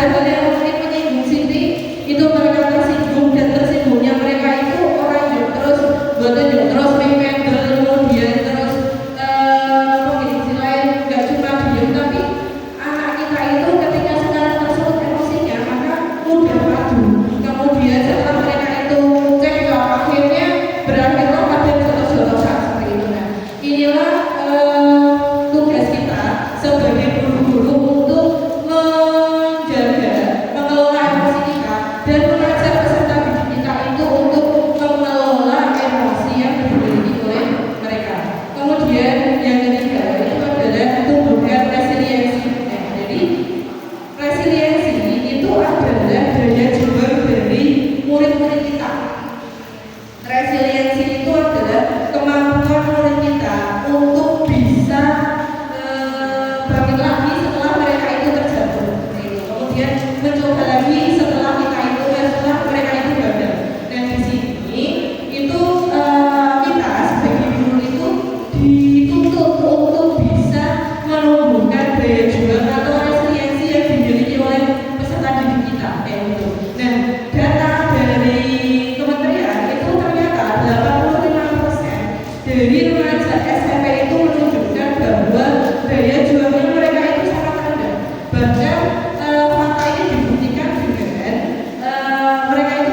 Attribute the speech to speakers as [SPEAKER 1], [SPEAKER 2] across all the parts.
[SPEAKER 1] hal-hal yang mungkin menyinggung Siti itu mereka tersinggung, dan tersinggungnya mereka itu orang yang terus bertunjuk terus memendel, kemudian terus istilahnya nggak cuma diem, tapi anak kita itu ketika sekarang tersebut emosinya maka mudah padu. Kemudian setelah mereka itu cekcok, akhirnya berakhirlah pada jotos-jotosan seperti itu. Nah, inilah tugas kita sebagai guru-guru untuk menjaga, mengelola emosi kita dan mengajak peserta didik kita itu untuk mengelola emosi yang dimiliki oleh mereka. Kemudian yang ketiga itu adalah tumbuhkan resiliensi. Jadi resiliensi itu adalah daya juang dari murid-murid kita. Resiliensi itu adalah kemampuan murid kita untuk bisa bangkit lagi setelah mereka itu terjatuh. Kemudian mencoba lagi setelah mereka itu gagal. Dan di sini itu kita sebagai guru itu dituntut untuk bisa menumbuhkan daya juang atau resiliensi yang dimiliki oleh peserta didik kita. Nah, data dari kementerian itu ternyata 85% dari remaja SMP itu menunjukkan bahwa daya juangnya mereka itu sangat rendah. Bahkan fakta ini dibuktikan dengan mereka itu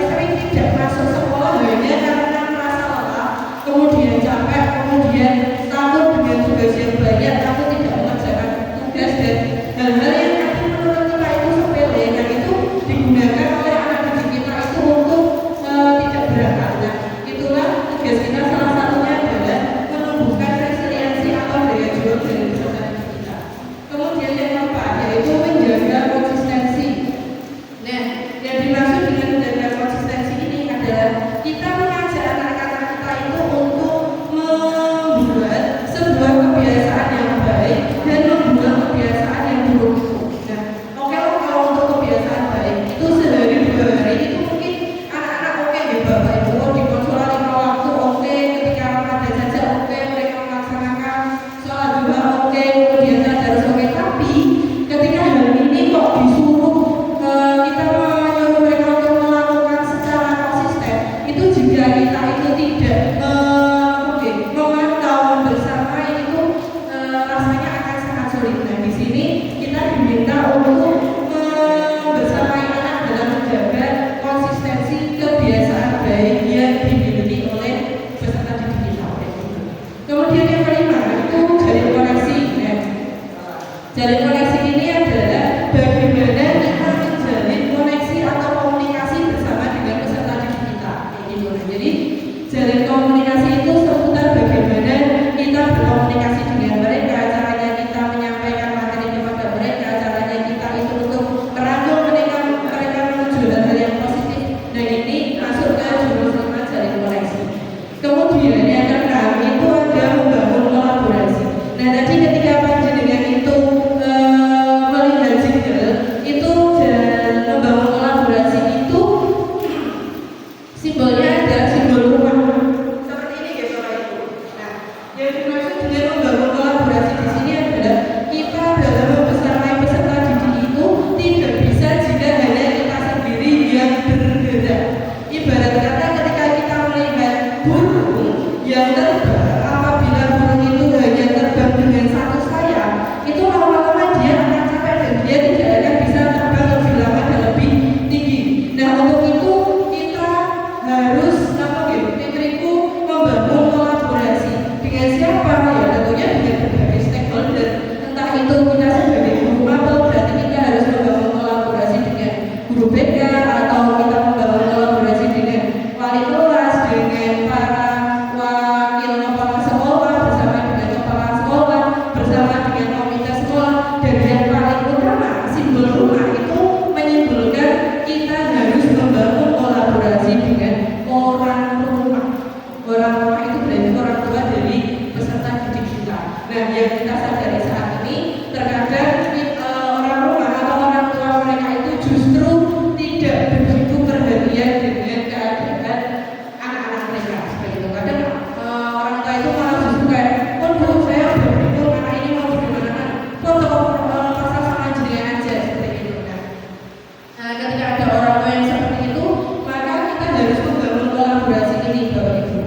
[SPEAKER 1] Ketika ada orang tua yang seperti itu, maka kita harus membangun kolaborasi ini Bapak Ibu.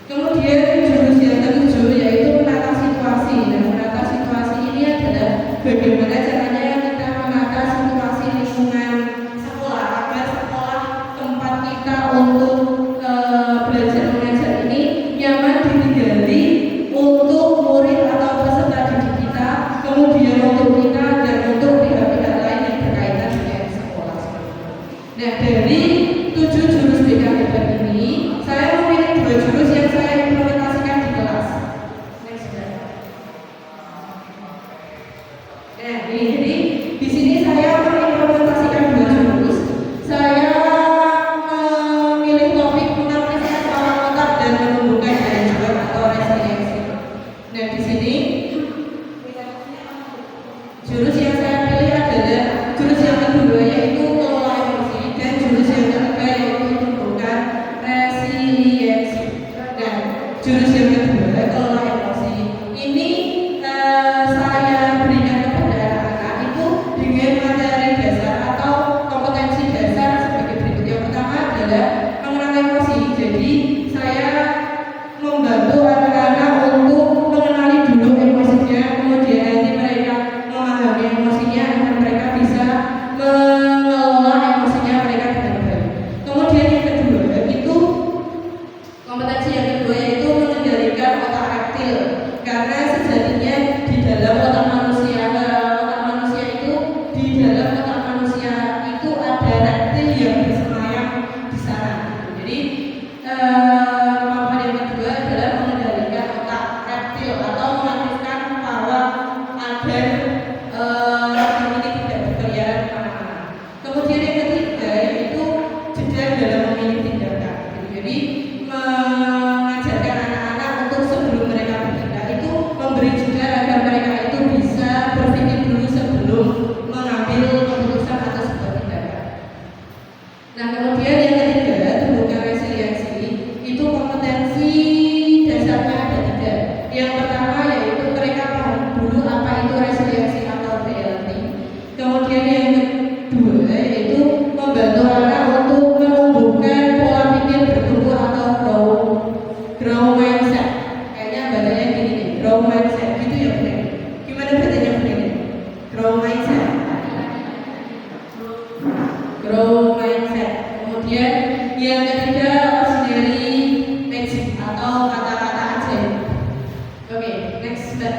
[SPEAKER 1] Kemudian jurus yang ketujuh yaitu menata situasi. Nah, menata situasi ini adalah bagaimana caranya kita menata situasi lingkungan sekolah agar sekolah tempat kita untuk belajar mengajar ini nyaman ditinggali untuk murid atau peserta didik kita, kemudian untuk kita dan untuk pihak-pihak lain yang berkaitan dengan sekolah. Nah, dari 7 jurus BKMB ini, saya memilih 2 jurus yang saya implementasikan di kelas. Next, nah, jadi di sini saya mengimplementasikan 2 jurus. Saya memilih topik mengapresiasi pola otak dan menumbuhkan daya juang atau resiliensi. Nah, di sini jurus yang saya pilih adalah jurus yang kedua yaitu kelola emosi dan jurus yang ketiga yaitu menumbuhkan resiliensi. Nah, jurus yang kedua kelola emosi ini saya berikan kepada anak-anak itu dengan materi dasar atau kompetensi dasar sebagai berikut. Yang pertama adalah mengenal emosi. Jadi saya membantu anak-anak untuk mengenali dulu emosinya, kemudian nanti mereka memahami emosinya agar mereka bisa mengelola emosinya mereka dengan baik. Kemudian yang kedua itu kompetensi yang kedua yaitu mengendalikan otak reptil, karena sejatinya di dalam otak manusia itu di dalam otak manusia itu ada reptil yang bersemayam di sana. Jadi kemampuan yang kedua adalah mengendalikan otak reptil atau mengaktifkan pawang agar reptil ini tidak berkeliaran kemana-mana. Kemudian yang ketiga yaitu jeda dalam memilih tindakan. Jadi mengajarkan anak-anak untuk sebelum mereka bertindak itu memberi jeda agar mereka itu bisa berpikir dulu sebelum mengambil keputusan atas sebuah tindakan. Nah, kemudian yang ketiga tumbuhkan resiliensi itu kompetensi dasarnya ada 3. Yang pertama yaitu mereka paham dulu apa itu resiliensi atau BLT. Kemudian yang kedua yaitu membantu anak untuk menumbuhkan pola pikir bertumbuh atau grow mindset. Kayaknya bacanya gini nih, grow mindset gitu ya benar. Gimana bacanya benar? Grow mindset. Grow mindset. Kemudian yang ketiga auxiliary magic atau kata-kata ajaib. Oke, next step.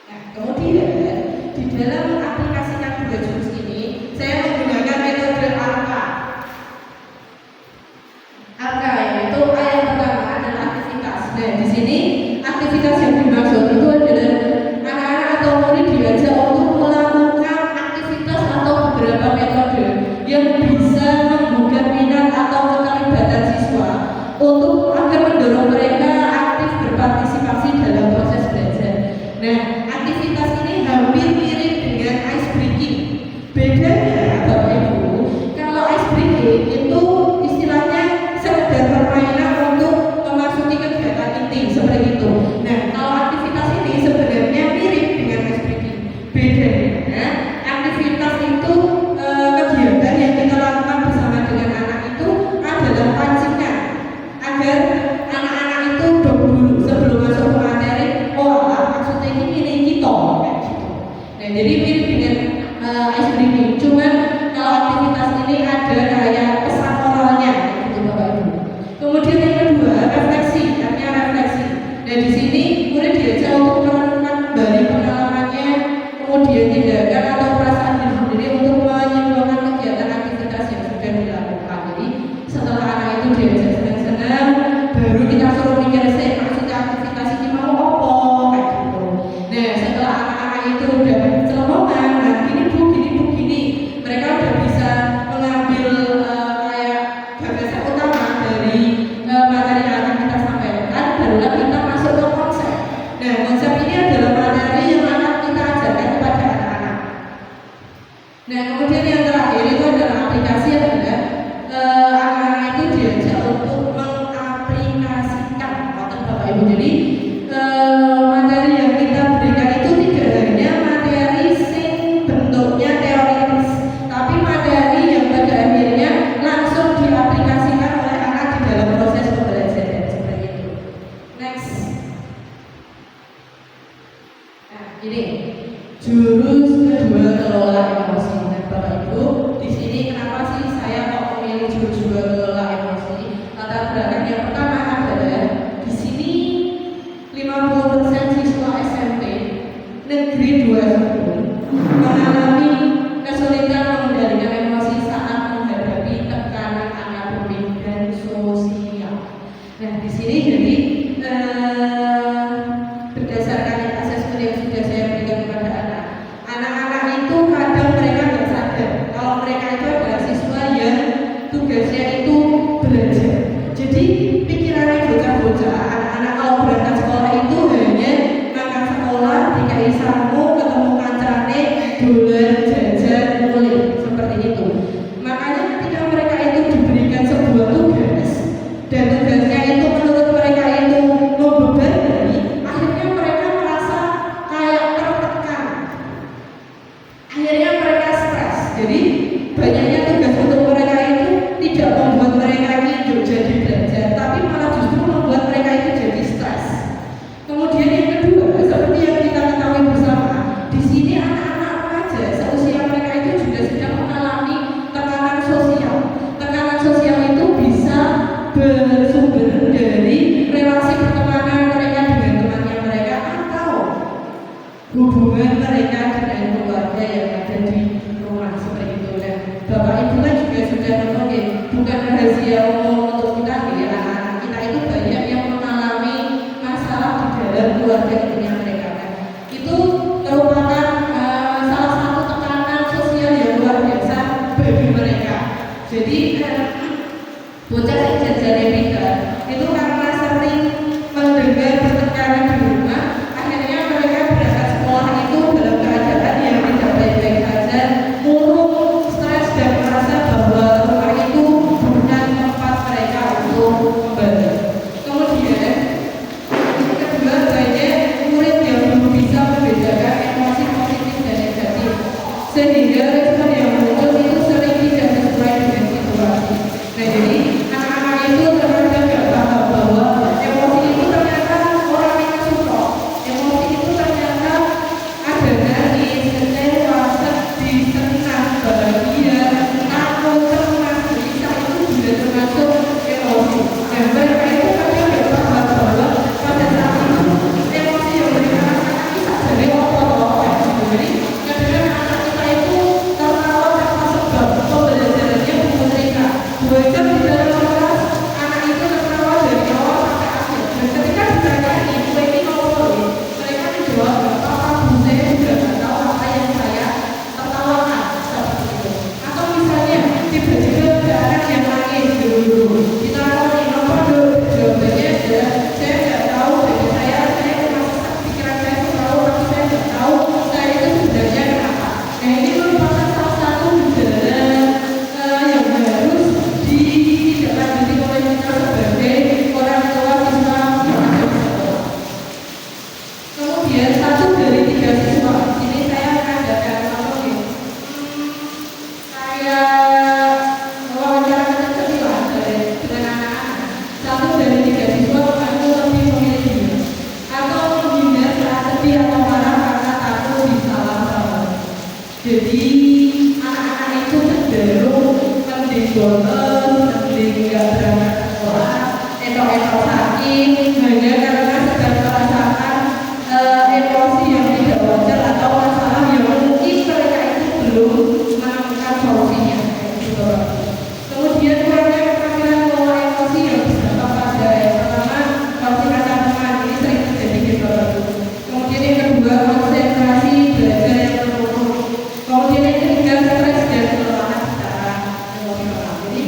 [SPEAKER 1] Nah, kemudian di dalam mengaplikasikan 2 jurus ini, saya menggunakan metode ARKA. ARKA yaitu A yang pertama adalah aktivitas. Nah, di sini aktivitas yang dimaksud itu adalah anak-anak atau murid diajak untuk melakukan aktivitas atau beberapa metode yang bisa membuka minat atau keterlibatan siswa untuk agar mendorong mereka aktif berpartisipasi dalam proses belajar. Nah, aktivitas ini hampir mirip dengan ice breaking. Bedanya Bapak Ibu, kalau ice breaking itu istilahnya sekedar permainan untuk memasuki kegiatan inti seperti itu. Nah, kalau aktivitas ini sebenarnya mirip dengan ice breaking. Bedanya aktivitas itu kegiatan yang kita lakukan bersama dengan anak itu adalah pancingan agar anak-anak itu dok dulu sebelum masuk ke materi. Oh, maksudnya ini kita kayak gitu. Nah, jadi mirip dengan ice breaking. Cuman kalau aktivitas ini ada kayak kesan oralnya gitu Bapak Ibu. Kemudian yang kedua refleksi, artinya refleksi. Nah, di sini murid diajak untuk merenungkan kembali pengalamannya, kemudian tindakan atau perasaan diri sendiri untuk menyimpulkan kegiatan aktivitas yang sudah dilakukan. Jadi setelah anak itu diajak senang-senang, baru kita suruh mikir maksudnya aktivitas ini mau apa kayak gitu. Nah, setelah anak-anak itu udah celemongan, nah gini bu, mereka udah bisa mengambil kayak gagasan utama dari materi yang akan kita sampaikan, barulah kita masuk ke konsep. Nah, konsep ini adalah materi yang akan kita ajarkan kepada anak-anak. Nah, kemudian yang terakhir itu adalah aplikasi adalah anak-anak itu diajak untuk mengaplikasikan Bapak Ibu. Jadi materi yang kita berikan itu tidak hanya materi dolan, jajan, ngulik seperti itu. Makanya ketika mereka itu diberikan sebuah tugas dan tugasnya itu menurut mereka itu membebani, akhirnya mereka merasa kayak tertekan, akhirnya mereka stres. Jadi banyaknya tugas untuk mereka itu tidak membuat mereka itu jadi belajar, tapi malah justru membuat mereka itu jadi stres. Kemudian yang kedua, seperti yang kita ketahui bersama, di sini anak-anak remaja seusia mereka itu juga sedang mengalami tekanan sosial. Tekanan sosial itu bisa bersumber dari relasi pertemanan mereka dengan temannya mereka atau hubungan mereka dengan keluarga yang ada di rumah seperti itu. Dan Bapak Ibu kan juga sudah mengetahui, bukan rahasia umum untuk kita ya, anak-anak kita itu banyak yang mengalami masalah di dalam keluarga intinya mereka. Itu merupakan salah satu tekanan sosial yang luar biasa bagi mereka. Jadi bocah yang jajane pintar itu karena sering mendengar pertengkaran di rumah, akhirnya mereka berangkat sekolah itu dalam keadaan yang tidak baik-baik saja, murung, stres dan merasa bahwa rumah itu bukan tempat mereka untuk kembali. Kemudian kedua, banyak murid yang belum bisa membedakan emosi positif dan negatif, sehingga respon yang muncul itu sering tidak sesuai dengan situasi. Nah, jadi anak-anak itu terkadang tidak paham bahwa emosi itu ternyata orang yang suka. Emosi itu ternyata ada nangis, kecewa, sedih, senang, bahagia, takut, cemas, gelisah, itu juga termasuk emosi. Dan mereka itu kadang tidak paham bahwa pada saat itu emosi yang mereka rasakan bisa jadi apa-apa. Jadi kadang anak kita itu tertawa tanpa sebab, pembelajarannya bukan mereka. 2 jam di dalam kelas, anak itu tertawa dari awal sampai akhir. Dan ketika ditanyai, "Gue ini ngobrol," mereka menjawab, "Gak apa-apa, Bu, saya juga gak tahu apa yang saya tertawakan," seperti itu. Atau misalnya tiba-tiba ada anak yang nangis dulu, kita tanya, "Apa dulu?" Jawabannya adalah, "Saya gak tahu, bagi saya masih pikiran saya itu tahu, tapi saya gak tahu saya itu sebenarnya kenapa." Nah, ini merupakan salah satu gejala yang harus ditindaklanjuti oleh kita sebagai orang tua siswa yang ada di sekolah. Kemudian 1 dari 3 siswa, di sini saya mengadakan saya wawancara kecil-kecilan dengan anak-anak. 1 dari 3 siswa mengaku lebih memilih diam atau menghindar saat sedih atau marah karena takut disalah-salah. Jadi anak-anak itu cenderung mending bolos, mending nggak berangkat ke sekolah, etok-etok sakit hanya karena sedang merasakan emosi yang tidak wajar atau masalah yang mungkin mereka itu belum menemukan solusinya. Kemudian kurangnya keterampilan mengelola emosi yang berdampak pada yang pertama toksik antar teman, ini sering terjadi di bawah. Kemudian yang kedua konsentrasi belajar yang menurun. Kemudian yang ketiga stres dan kelelahan secara emosional. Jadi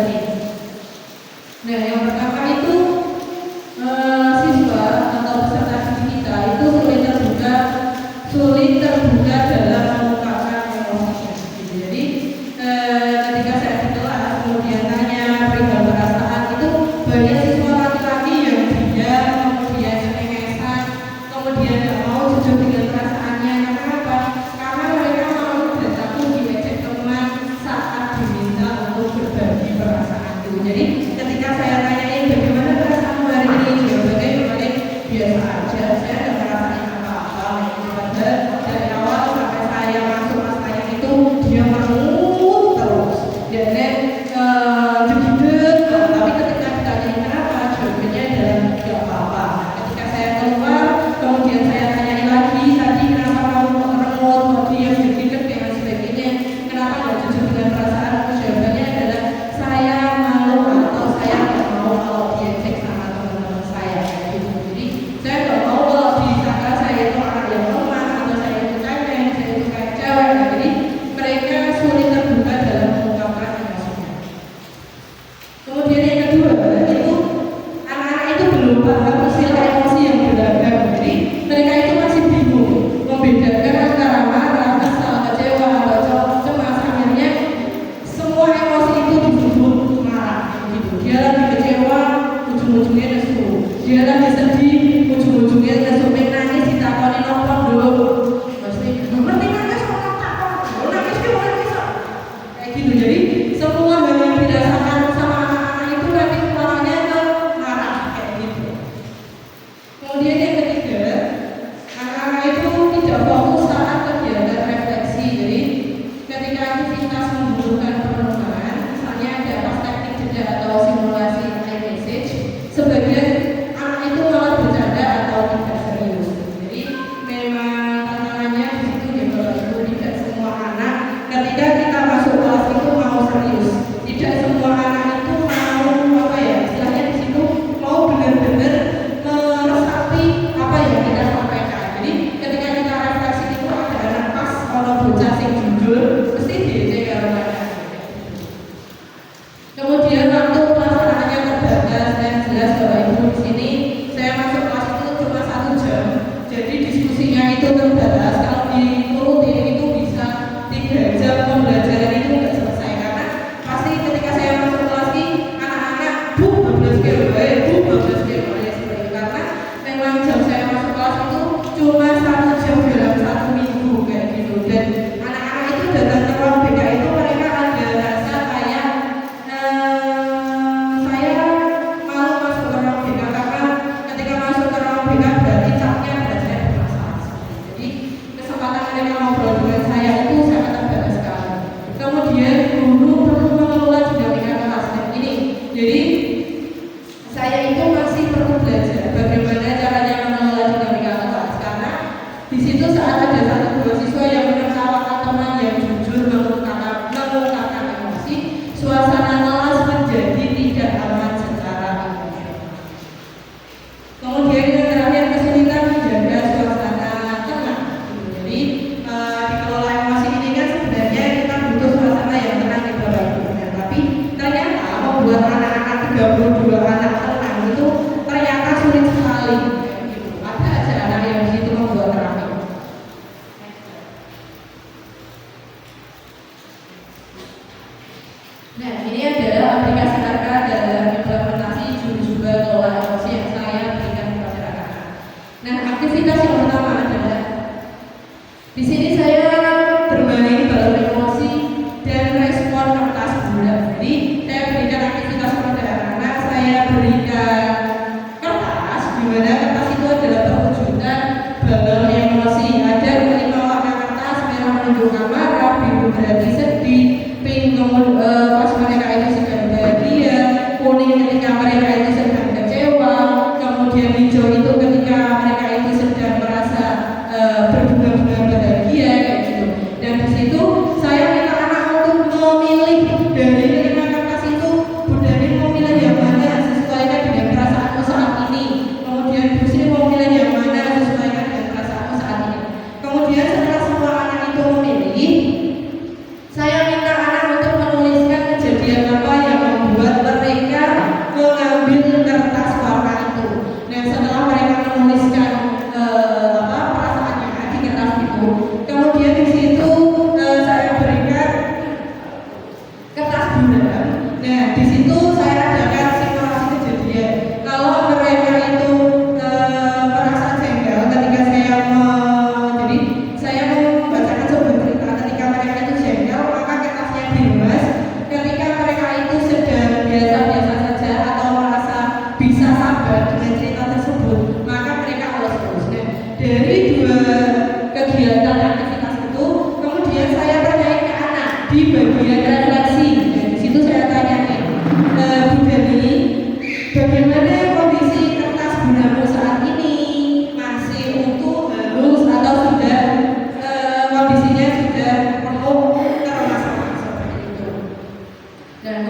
[SPEAKER 1] ini. Nah, yang pertama itu siswa atau peserta didik kita itu sulit terbuka dalam mengungkapkan emosinya. Gitu. Jadi ketika saya di kelas kemudian tanya perihal perasaan itu banyak siswa laki-laki yang diam, kemudian cengengesan, kemudian tidak mau jujur dengan perasaannya. Karena apa? Karena mereka malu dan takut diejek teman saat diminta untuk berbagi perasaan itu. Jadi ketika saya tanyain bagaimana perasaanmu hari ini, jawabannya kemarin biasa aja, saya tidak merasakan apa-apa. Dari awal sampai saya masuk kelas itu dia mengut terus, dan tapi ketika ditanya kenapa, jawabannya adalah tidak apa-apa. Ketika saya keluar, kemudian saya tanyain lagi tadi kenapa kamu mengut, tadi yang dikit dengan sebagainya, kenapa nggak jujur dengan perasaan? Jawabannya adalah saya malu atau saya nggak mau kalau diejek sama teman-teman saya gitu. Jadi saya nggak mau kalau disangka saya itu anak yang lemah atau saya itu cengeng, saya itu kayak cewek. Jadi mereka sulit terbuka dalam mengungkapkan emosinya. Kemudian yang kedua itu anak-anak itu belum paham istilah emosi yang beragam. Jadi mereka itu masih bingung membedakan antara marah, kesal, kecewa, atau cemas. Akhirnya semua emosi itu disebut marah gitu. Dia lagi kecewa, ujung-ujungnya nesu. Dia lagi sedih, ujung-ujungnya nesu. Nangis ditakoni nopong dulu. Pasti ngerti nangis orang takon. Nangis dia nangis. Kayak gitu. Jadi semua hal yang dirasakan sama anak-anak itu nanti kepalanya ke marah kayak gitu. Kemudian yang ketiga, anak-anak itu tidak fokus saat kegiatan refleksi. Jadi ketika aktivitas membutuhkan perenungan, misalnya ada pas teknik jeda atau simulasi iMessage, sebagian anak itu malah bercanda atau tidak serius. Jadi memang tantangannya di situ ya Bapak Ibu, tidak semua anak ketika kita masuk kelas itu mau serius. Tidak semua anak itu mau istilahnya di situ mau benar-benar meresapi apa yang kita sampaikan. Jadi ketika kita refleksi itu ada anak pas kalau bocah sing jujur mesti diejek karo anak. Kemudian waktu pelaksanaannya terbatas dan jelas Bapak Ibu di sini saya masuk kelas itu cuma 1 jam. Jadi diskusinya itu terbatas. Kalau diturutin itu bisa 3 jam pembelajaran itu nggak selesai karena pasti ketika saya masuk kelas ini anak-anak bablas seperti itu. Karena memang jam saya masuk kelas itu cuma 1 jam dalam 1 minggu kayak gitu. Dan anak-anak itu datang ke ruang BK itu mereka ada rasa kayak saya malu masuk ke ruang BK karena ketika masuk ke ruang BK berarti capnya berat saya bermasalah. Jadi kesempatan mereka ngobrol dengan saya itu sangat terbatas sekali. Kemudian guru perlu mengelola dinamika kelas dan ini. Jadi saya itu masih perlu belajar bagaimana caranya mengelola dinamika kelas karena di situ saat ada 1-2 siswa yang menertawakan teman yang jujur mengungkapkan emosi, suasana kelas menjadi tidak aman secara emosional. Kemudian yang terakhir kesulitan menjaga suasana tenang. Jadi dikelola emosi ini kan sebenarnya kita butuh suasana yang tenang di Bapak Ibu. Tapi ternyata membuat anak-anak 32 anak tenang itu ternyata sulit sekali. Gitu. Ada aja anak yang di situ membuat rame. Nah, ini adalah aplikasi Arka dalam implementasi juru-juru kelola emosi yang saya berikan kepada anak-anak. Nah, aktivitas yang pertama adalah di sini saya bermain balon emosi dan respon kertas bulat. Jadi saya berikan aktivitas kepada anak-anak, saya berikan kertas, di mana kertas itu adalah perwujudan balon emosi. Ada 5 warna kertas, merah menunjukkan marah, biru berarti sedih, pink pas mereka itu sedang bahagia, kuning ketika mereka itu sedang kecewa, kemudian hijau itu ketika mereka itu sedang merasa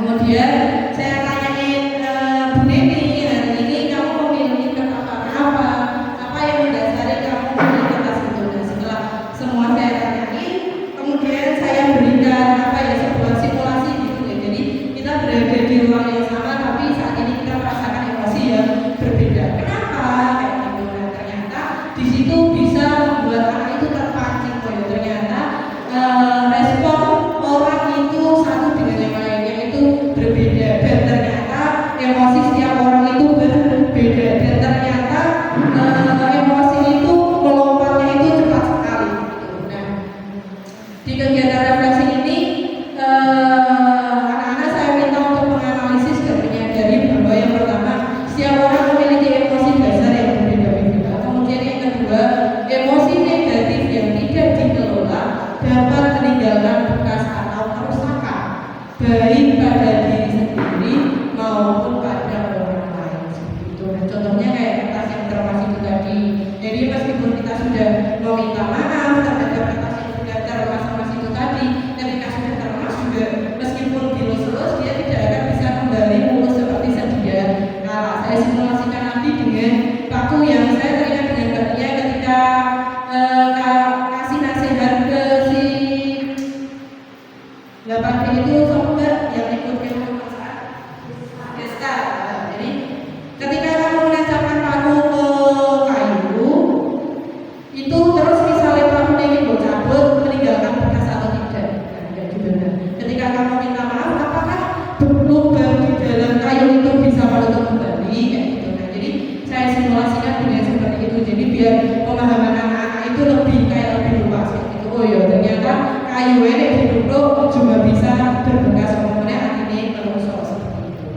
[SPEAKER 1] kemudian saya tanyain Bu Neni, hari ini kamu memilih kata-kata apa yang mendasari kamu memilih kata itu. Dan setelah semua saya tanyain, kemudian saya berikan sebuah simulasi gitu ya. Jadi kita berada di ruang yang sama, tapi saat ini kita merasakan emosi yang berbeda. Kenapa? Kayak gitu. Nah, ternyata di situ bisa membuat anak itu terpancing. Ternyata respon orang itu satu dengan yang lainnya itu berbeda, dan ternyata emosi setiap orang itu berbeda, dan ternyata emosi itu melompatnya itu cepat sekali. Nah, di kegiatan refleksi ini anak-anak saya minta untuk menganalisis dan menyadari bahwa yang pertama, setiap orang memiliki emosi dasar yang berbeda-beda. Kemudian yang kedua, emosi negatif yang tidak dikelola dapat meninggalkan bekas atau kerusakan baik pada diri sendiri maupun pada orang lain. Gitu. Nah, contohnya kayak atas yang termasuk itu tadi. Jadi meskipun kita sudah meminta maaf terhadap atas yang sudah termas itu tadi, ketika sudah termas juga meskipun dilus-lus dia tidak akan bisa kembali mulus seperti sedia. Nah, saya simulasikan nanti dengan paku yang saya teringat dengan Mbak Tia ketika kasih nasihat ke si 8B itu sobat yang ikut kemuliaan Desta. Jadi ketika kamu menancapkan paku ke kayu itu terus misalnya paku ini cabut meninggalkan bekas atau tidak. Nah, gimana? Ketika kamu minta maaf, apakah lubang di dalam kayu itu bisa menutup kembali kayak gitu. Nah, jadi saya simulasikan dengan seperti itu. Jadi biar pemahaman anak-anak itu lebih luas gitu. Oh ya, ternyata kayu ini ditutup juga bisa berbekas, kemudian akhirnya merusak seperti itu.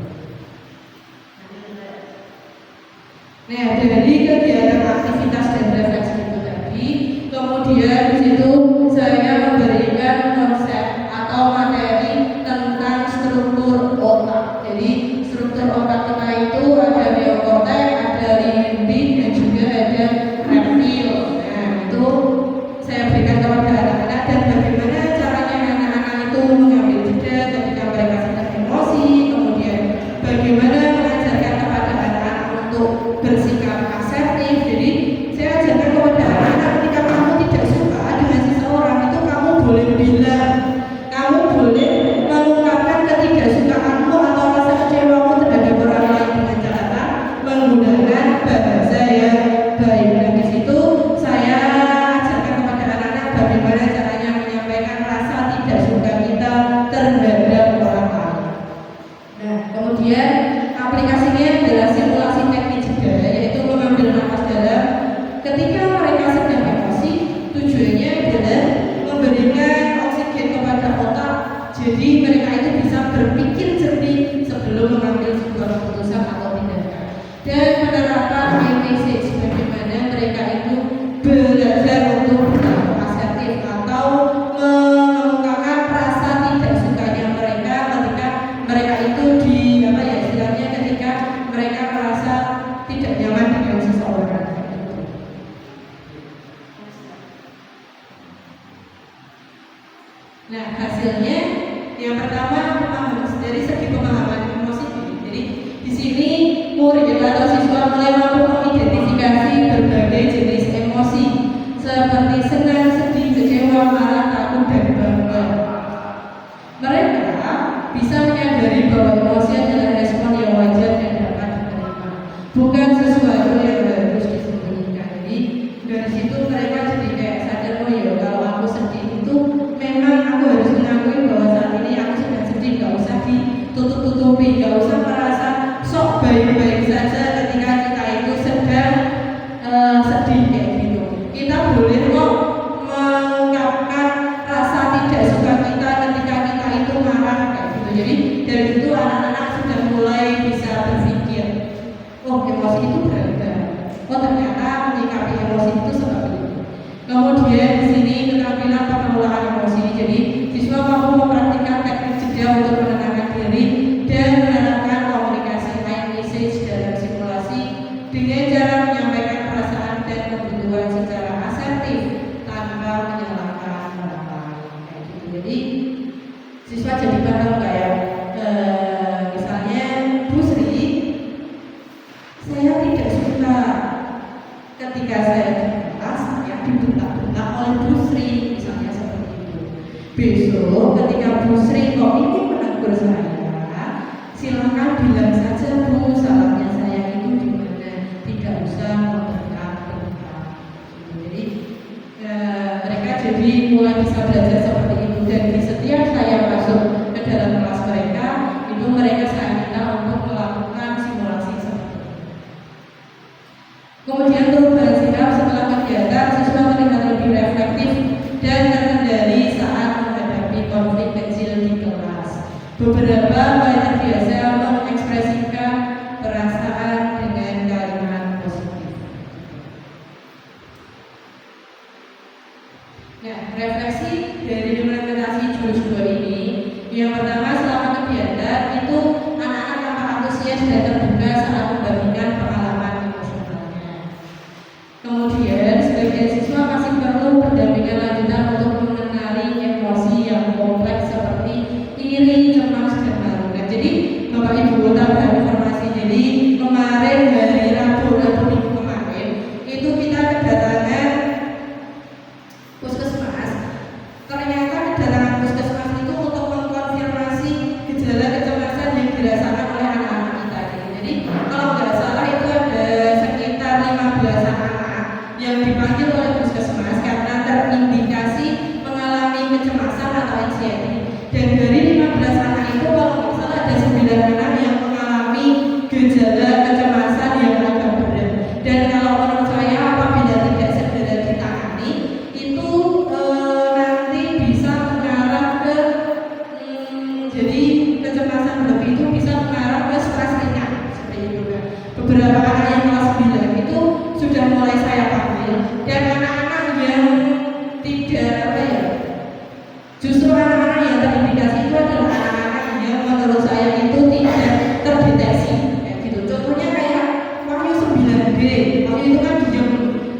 [SPEAKER 1] Nah, dari kegiatan aktivitas dan refleksi itu tadi, kemudian di situ saya memberikan konsep atau materi tentang struktur otak. Jadi struktur otak kita itu ada neokortex, ada limbik, dan juga ada reptil. Nah, itu saya berikan kepada anak-anak dan bagaimana caranya anak-anak itu mengambil jeda ketika mereka sedang emosi, kemudian bagaimana mengajarkan kepada anak-anak untuk bersikap asertif. Jadi saya ajarkan kepada anak-anak ketika kamu tidak suka dengan seseorang itu kamu boleh bilang, kamu boleh mengungkapkan ketidaksukaanmu atau rasa kecewamu terhadap orang lain dengan cara menggunakan bahasa yang baik. Dan di situ saya ajarkan kepada anak-anak bagaimana caranya menyampaikan rasa tidak suka kita terhadap orang lain. Nah, kemudian aplikasinya adalah simulasi teknik jeda, yaitu mengambil nafas dalam ketika mereka sedang emosi. Tujuannya adalah memberikan oksigen kepada otak, jadi mereka itu bisa berpikir jernih sebelum mengambil sebuah keputusan atau tindakan. Dan penerapan iMessage, bagaimana mereka itu belajar untuk berlaku asertif atau mengungkapkan rasa tidak sukanya mereka ketika mereka itu istilahnya ketika mereka merasa tidak nyaman dengan seseorang. Nah, hasilnya yang pertama dari segi pemahaman emosi. Jadi di sini murid atau siswa mulai mampu mengidentifikasi berbagai jenis emosi seperti senang, sedih, kecewa, marah, takut, dan bangga. Mereka bisa menyadari bahwa emosi adalah respon yang wajar dan dapat diterima, bukan sesuatu yang harus disembunyikan. Jadi dari situ mereka jadi kayak sadar, oh ya kalau aku sedih itu memang aku harus mengakui bahwa saat ini aku sedang sedih, gak usah ditutup-tutupi, gak usah merasa sok baik-baik saja ketika kita itu sedang sedih kayak gitu. Kita boleh kok mengungkapkan rasa tidak suka kita ketika kita itu marah kayak gitu. Jadi dari situ anak-anak sudah mulai bisa berpikir, oh emosi itu beragam, oh ternyata menyikapi emosi itu seperti itu. Kemudian di sini keterampilan pengelolaan emosi. Jadi siswa mampu mempraktikkan teknik jeda untuk menenangkan diri dan menerapkan komunikasi iMessage dalam simulasi dengan cara menyampaikan perasaan dan kebutuhan secara asertif tanpa menyalahkan orang lain. Jadi siswa jadi paham kayak Bu Sri kok ini menegur saya, silakan bilang saja Bu, salahnya saya itu di mana, tidak usah membentak-bentak. Jadi mereka jadi mulai bisa belajar seperti itu, dan di setiap saya masuk ke dalam kelas mereka, itu mereka saya minta untuk melakukan simulasi seperti itu. Kemudian perubahan sikap setelah kegiatan, siswa terlihat lebih reflektif dan terkendali saat menghadapi konflik kecil di kelas. Beberapa mulai terbiasa mengekspresikan perasaan dengan kalimat positif. Nah, refleksi dari implementasi jurus 2 ini, yang pertama selama kegiatan itu anak-anak tampak antusias dan terbuka saat membagikan pengalaman emosionalnya. Kemudian sebagian siswa masih perlu pendampingan lanjutan untuk mengenali emosi yang kompleks seperti iri, cemas, dan malu. Nah, jadi Bapak Ibu tambah informasi. Jadi kemarin hari Rabu minggu kemarin itu kita kedatangan puskesmas. Ternyata kedatangan puskesmas itu untuk mengkonfirmasi gejala kecemasan yang dirasakan oleh anak-anak kita. Jadi kalau nggak salah itu ada sekitar 15 anak yang dipanggil oleh puskesmas karena terindikasi mengalami kecemasan atau anxiety. Dan dari 15 anak itu kalau nggak salah ada 9 anak yang mengalami gejala kecemasan yang agak berat. Dan kalau menurut saya apabila tidak segera ditangani itu nanti bisa mengarah ke jadi kecemasan berlebih itu bisa mengarah ke stres ringan seperti itu. Beberapa anak yang kelas 9 itu sudah mulai saya panggil, dan anak-anak yang tidak justru anak-anak yang terindikasi itu adalah anak-anak yang menurut saya itu tidak terdeteksi kayak gitu. Contohnya kayak Wahyu 9B, Wahyu itu kan diam,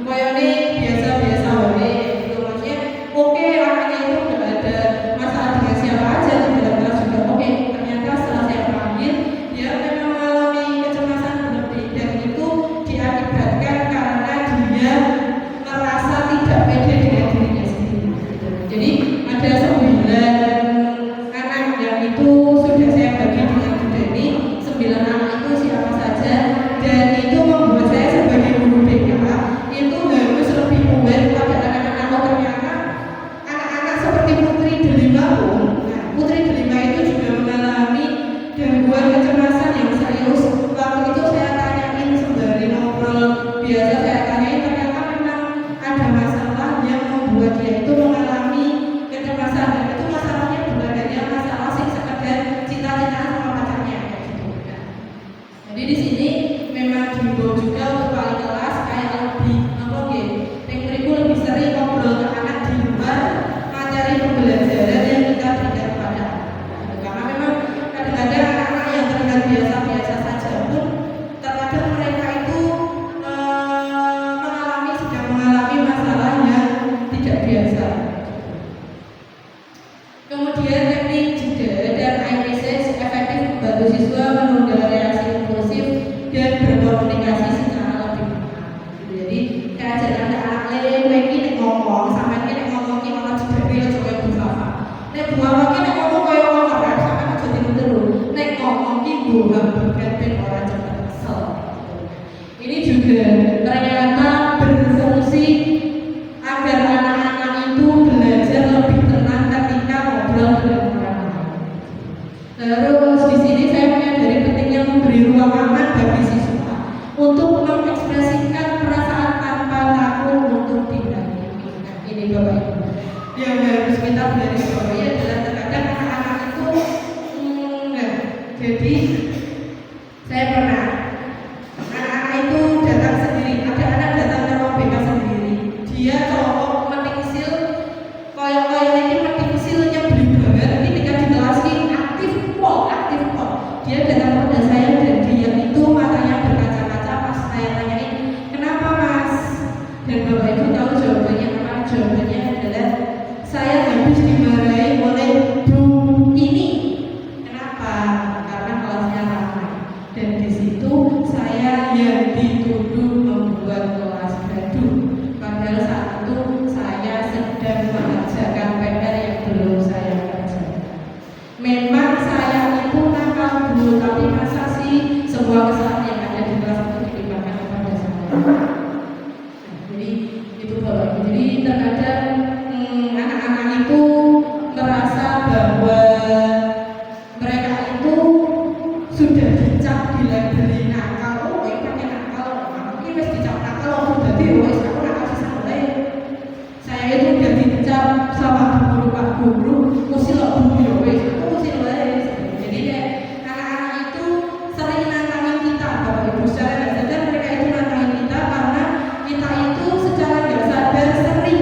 [SPEAKER 1] koyone biasa-biasa wae gitu. Maksudnya oke, anaknya itu nggak ada masalah dengan siapa aja di dalam kelas juga oke. Ternyata setelah saya panggil dia memang mengalami kecemasan berlebih, dan itu diakibatkan karena dia merasa tidak pede dengan dirinya sendiri. Jadi ada 9 anak yang itu sudah saya bagi dengan Bu Deni. 9 anak itu siapa saja, dan itu membuat saya sebagai guru BK itu harus lebih aware pada anak-anak. Oh ternyata anak-anak seperti Putri Delima pun, nah Putri Delima itu juga mengalami gangguan kecemasan yang serius. Waktu itu saya tanyain sembari ngobrol biasa, saya tanyain ternyata memang ada masalah yang membuat dia itu mengalami kecemasan, dan itu masalahnya bukan hanya masalah sing sekedar cita-citaan sama pacarnya gitu. Nah, jadi di sini memang dihimbau juga untuk wali kelas kayak lebih lebih sering ngobrol ke anak di luar materi pembelajaran yang kita berikan kepada anak. Karena memang kadang-kadang anak-anak yang terlihat biasa-biasa saja pun terkadang mereka itu sedang mengalami masalah yang tidak biasa. Kemudian teknik jeda dan eye message efektif membantu siswa menunda reaksi impulsif dan berkomunikasi secara lebih benar. Jadi saya ajarkan ke anak lagi ngomong, sampai ini ngomong ini malah juga dia coba bufafa. Nek bufafa ini ngomong kayak orang orang sampai jadi terus. Nek ngomong ini bukan berganti orang cepat kesel. Ini juga ternyata berfungsi agar anak-anak itu belajar lebih tenang ketika ngobrol dengan orang lain. Terus di sini saya menyadari pentingnya memberi ruang aman bagi siswa untuk mengekspresikan perasaan tanpa takut untuk dihakimi. Nah, ini Bapak Ibu yang harus kita garisbawahi adalah terkadang anak-anak itu jadi saya pernah anak-anak itu datang sendiri, ada anak datang ke ruang BK sendiri, dia cowok meningsil koyo-koyo ini meningsil nyebelin banget, ketika di kelas ini aktif pol, dia datang pada saya dan dia itu matanya berkaca-kaca pas saya tanyain kenapa Mas, dan Bapak Ibu tahu jawabannya apa? Jawabannya adalah saya habis dimarahi oleh Bu ini. Kenapa? Karena kelasnya ramai, dan di situ sudah dicap dilabeli nakal, oh kowe pakai nakal, mungkin wis dicap nakal, oh berarti wis aku nakal sisa mulai. Saya itu udah dicap sama guru pak guru, usil lo guru ya wis, aku usil wae. Jadi kayak anak-anak itu sering nantangin kita, Bapak Ibu, secara nggak sadar mereka itu nantangin kita karena kita itu secara nggak sadar sering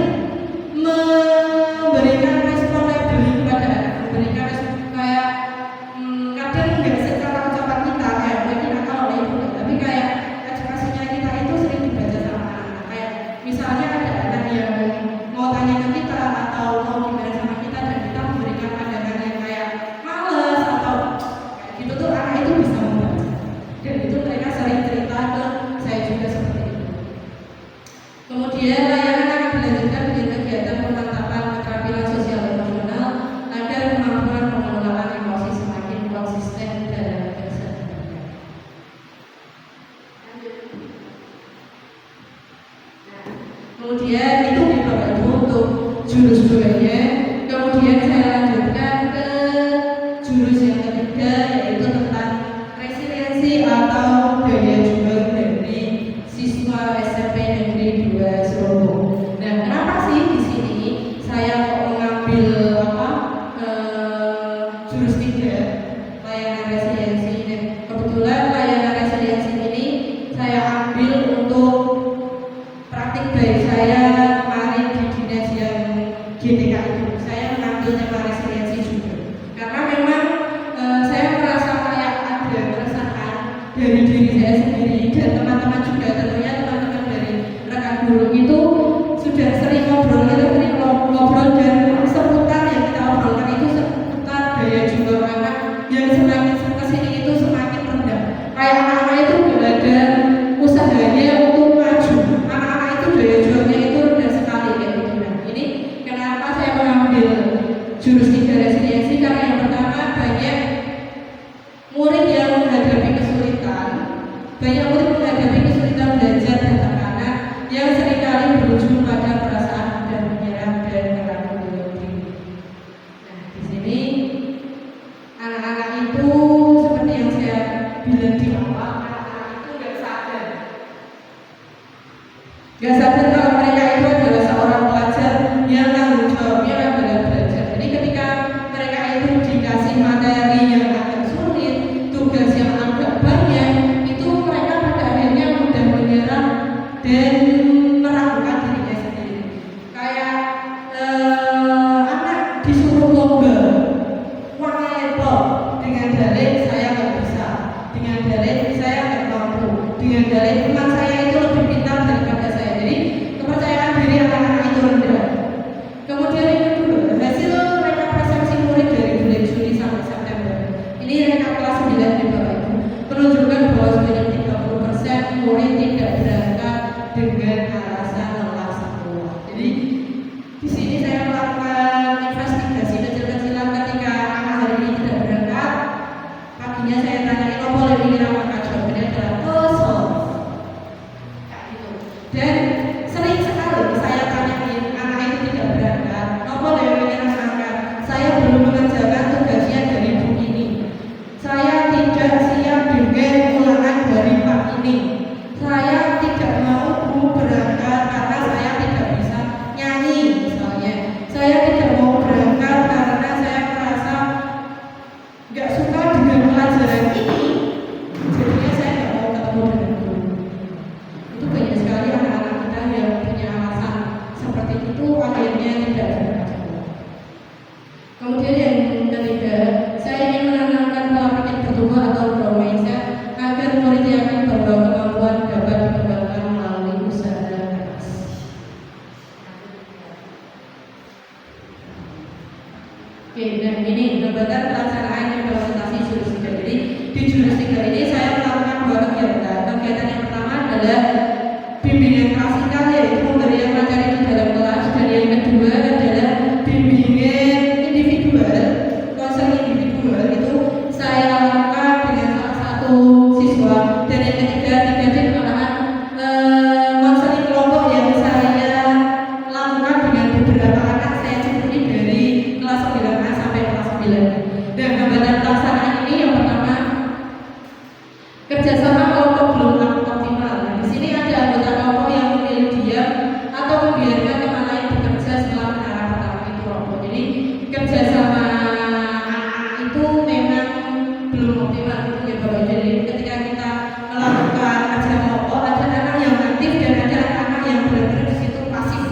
[SPEAKER 1] memberikan respon labeling kepada anak, memberikan respon kayak kadang nggak secara ucapan kita kayak mungkin nakal oleh ibu, tapi kayak edukasinya kita itu sering dibaca sama anak-anak. Kayak misalnya ada anak yang mau tanya ke kita atau mau gimana sama kita dan kita memberikan pandangan yang kayak males atau kayak gitu tuh anak itu bisa membaca, dan itu mereka sering cerita ke saya juga seperti itu. Kemudian layanan akan dilanjutkan dengan kegiatan pemantapan keterampilan sosial emosional agar kemampuan pengelolaan emosi semakin konsisten dalam keseharian. Kemudian itu di Bapak Ibu untuk jurus 2-nya. Kemudian saya lanjutkan ke jurus yang ketiga, yaitu tentang resiliensi atau daya juang dari siswa SMP Negeri 2 Solo. Nah, kenapa sih di sini saya kok mengambil jurus 3 layanan resiliensi ini? Kebetulan layanan resiliensi ini saya ambil untuk praktik baik saya kemarin di dinas yang GTK itu. Saya mengambil tema resiliensi juga karena memang saya merasa kayak ada keresahan dari diri saya sendiri dan teman-teman juga, tentunya teman-teman dari rekan guru itu sudah sering ngobrol dan seputar yang kita obrolkan itu seputar daya juang anak yang semakin kesini itu semakin rendah. Kayak anak-anak itu gak ada usahanya untuk maju, anak-anak itu daya juangnya itu rendah sekali kayak gitu. Nah, ini kenapa saya mengambil jurus 3 resiliensi, karena yang pertama banyak murid yang menghadapi kesulitan belajar dan tekanan yang seringkali berujung pada perasaan mudah menyerah dan ragu dalam diri. Nah, di sini anak-anak itu seperti yang saya bilang di awal, anak-anak itu nggak sadar kalau mereka itu adalah seorang pelajar yang tanggung jawabnya adalah belajar. Jadi ketika mereka itu dikasih materi yang agak sulit, tugas yang agak banyak, itu mereka pada akhirnya mudah menyerah dan meragukan dirinya sendiri. Kayak anak disuruh lomba warna lepot dengan dalih saya nggak bisa, dengan dalih saya nggak mampu, dengan dalih teman saya itu lebih pintar daripada saya. Jadi kepercayaan diri anak-anak itu rendah. Kemudian yang kedua, hasil rekap persepsi murid dari bulan Juni sampai September. Ini rekap kelas 9 di Bapak Ibu, menunjukkan bahwa sebanyak 30% murid tidak berangkat dengan alasan lelah sekolah. Jadi di sini saya melakukan investigasi kecil-kecilan ketika anak hari ini tidak berangkat. Paginya saya tanyain, oh boleh mikir apa jawabannya adalah kesel. Kayak gitu. Dan sering sekali saya tanyain anak itu tidak berangkat, oh boleh mikir apa? Saya belum mengerjakan tugasnya dari buku ini. Saya tidak siap dengan ulangan dari Pak ini. Saya tidak mau Bu berangkat karena saya tidak bisa nyanyi misalnya. Saya tidak mau berangkat karena saya merasa nggak suka dengan pelajaran ini. Jadinya saya nggak mau ketemu dengan guru. Itu banyak sekali anak-anak kita yang punya alasan seperti itu, akhirnya tidak berangkat sekolah. Kemudian yang ketiga, saya ingin menanamkan pola pikir bertumbuh atau growth mindset agar murid yakin bahwa kemampuan dapat dikembangkan melalui usaha keras. Oke, dan ini gambaran pelaksanaan implementasi jurus 3. Jadi di jurus 3 ini saya melakukan 2 kegiatan. Kegiatan yang pertama adalah bimbingan klasikal, yaitu pemberian materi di dalam kelas, dan yang kedua adalah bimbingan individual, konseling individual. Itu saya lakukan dengan salah satu siswa, dan yang ketiga malahan konseling kelompok yang saya lakukan dengan beberapa anak saya sendiri dari kelas 9A sampai kelas 9. Dan gambaran pelaksanaan ini yang pertama Kerjasama kelompok belum optimal. Nah, di sini ada anggota kelompok yang memilih diam atau membiarkan yang lain bekerja setelah menara pertama itu roboh. Jadi kerjasama anak-anak itu memang belum optimal gitu ya Bapak. Jadi ketika kita melakukan kerja kelompok, ada anak yang aktif dan ada anak-anak yang benar-benar di situ pasif.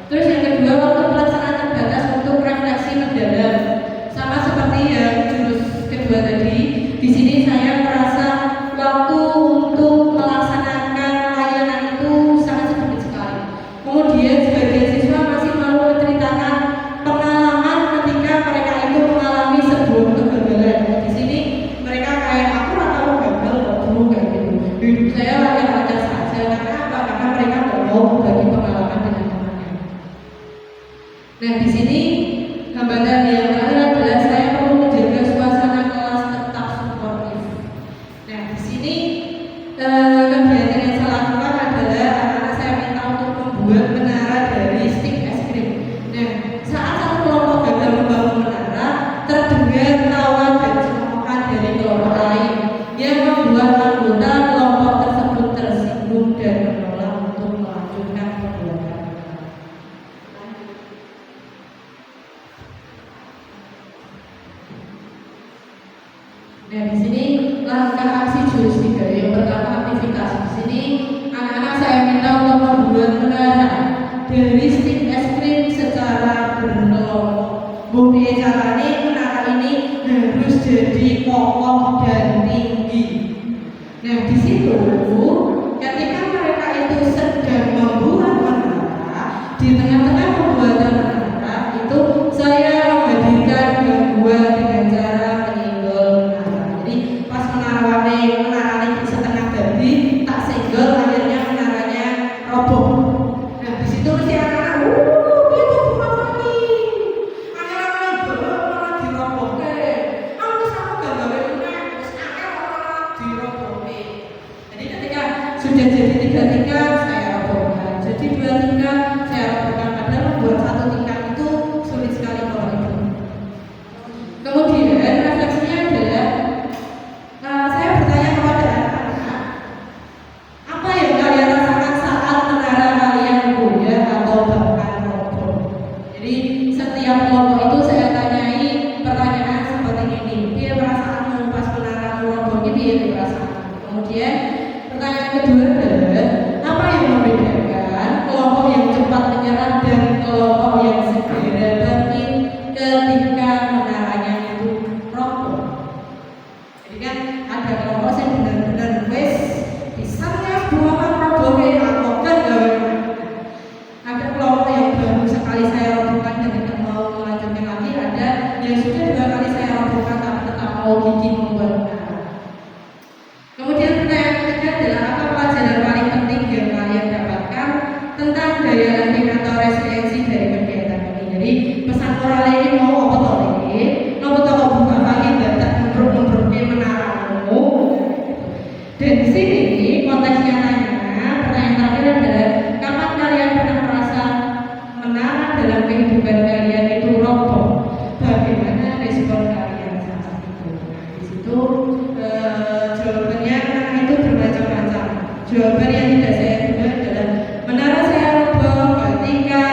[SPEAKER 1] Terus yang kedua, waktu pelaksanaan terbatas untuk refleksi mendalam. Sama seperti yang jurus kedua tadi, di sini saya merasa waktu untuk melaksanakan layanan itu sangat sedikit sekali. Kemudian sebagian siswa masih malu menceritakan pengalaman ketika mereka itu mengalami sebuah kegagalan. Di sini mereka kayak aku atau gagal dulu kayak gitu. Hidup saya lancar-lancar saja. Karena apa? Karena mereka nggak mau berbagi pengalaman dengan temannya. Nah, di sini hambatan yang terakhir adalah saya perlu menjaga suasana kelas tetap suportif. Nah, di sini kegiatan yang saya lakukan adalah anak-anak saya minta untuk membuat menara dari stik es krim. Nah, saat satu kelompok gagal membangun menara, terdengar tawa dan cemohan dari kelompok lain yang membuat anggota kelompok tersebut tersinggung dan menolak untuk melanjutkan pembuatan. Nah, di sini langkah aksi jurus 3. Yang pertama, aktivitas. Di sini anak-anak saya minta untuk membuat menara dari stik es krim secara berkelompok. Bukti caranya menara ini harus jadi kokoh dan tinggi. Nah, di situ ketika mereka itu sedang membuat menara, di tengah-tengah pembuatan menara itu saya menghadirkan gangguan dengan cara menara di setengah tadi tak senggol, akhirnya menaranya roboh. Nah, di situ mesti anak-anak itu bukan lagi akhirnya malah dirobohke. Aku sama gambar itu terus malah dirobohke. Jadi ketika sudah jadi 3 tingkat saya robohkan, jadi 2 tingkat saya robohkan. Padahal membuat 1 tingkat itu sulit sekali kalau itu. Kemudian refleksinya adalah saya bertanya kepada anak-anak, apa yang kalian rasakan saat menara kalian goyah atau bahkan roboh? Jadi setiap kelompok itu saya tanyai pertanyaan seperti ini. Dia perasaanmu pas menara roboh ini, dia perasaan. Kemudian pertanyaan kedua adalah apa yang membedakan kelompok yang cepat menyerah dan kelompok yang segera bangkit ketika menaranya itu roboh? Jadi kan ada kelompok yang benar-benar wes pisangnya buahan roboh kayak amokan gak. Ada kelompok yang baru sekali saya robohkan dan tidak mau melanjutkan lagi. Ada yang sudah 2 kali saya robohkan tapi tetap mau bikin membuat menara. Kemudian pertanyaan ketiga adalah apa pelajaran paling penting yang kalian dapatkan tentang daya latih atau resiliensi dari kegiatan ini. Jadi pesan moral ini mau apa toh ini? Nopo toh buka lagi data memperbaiki menaramu. Dan di sini konteksnya pertanyaan terakhir adalah kapan kalian pernah merasa menara dalam kehidupan kalian itu roboh? Bagaimana respon kalian saat itu? Nah, di situ jawabannya anak itu bermacam-macam. Jawaban yang tidak saya duga adalah menara saya roboh ketika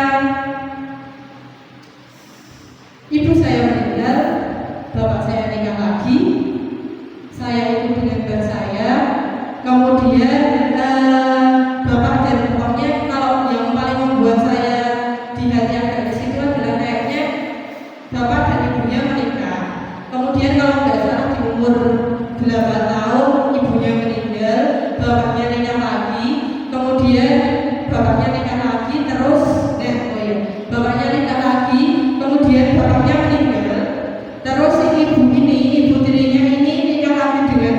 [SPEAKER 1] ibu saya meninggal, bapak saya nikah lagi, saya ikut dengan mbak saya, kemudian bapak dan pokoknya kalau yang paling membuat saya di hati agak di situ adalah kayaknya bapak dan ibunya menikah, kemudian kalau nggak salah di umur 8 tahun ibunya meninggal, bapaknya nikah lagi, kemudian bapaknya nikah lagi terus bapaknya nikah lagi, kemudian bapaknya meninggal, terus si ibu tirinya ini nikah lagi dengan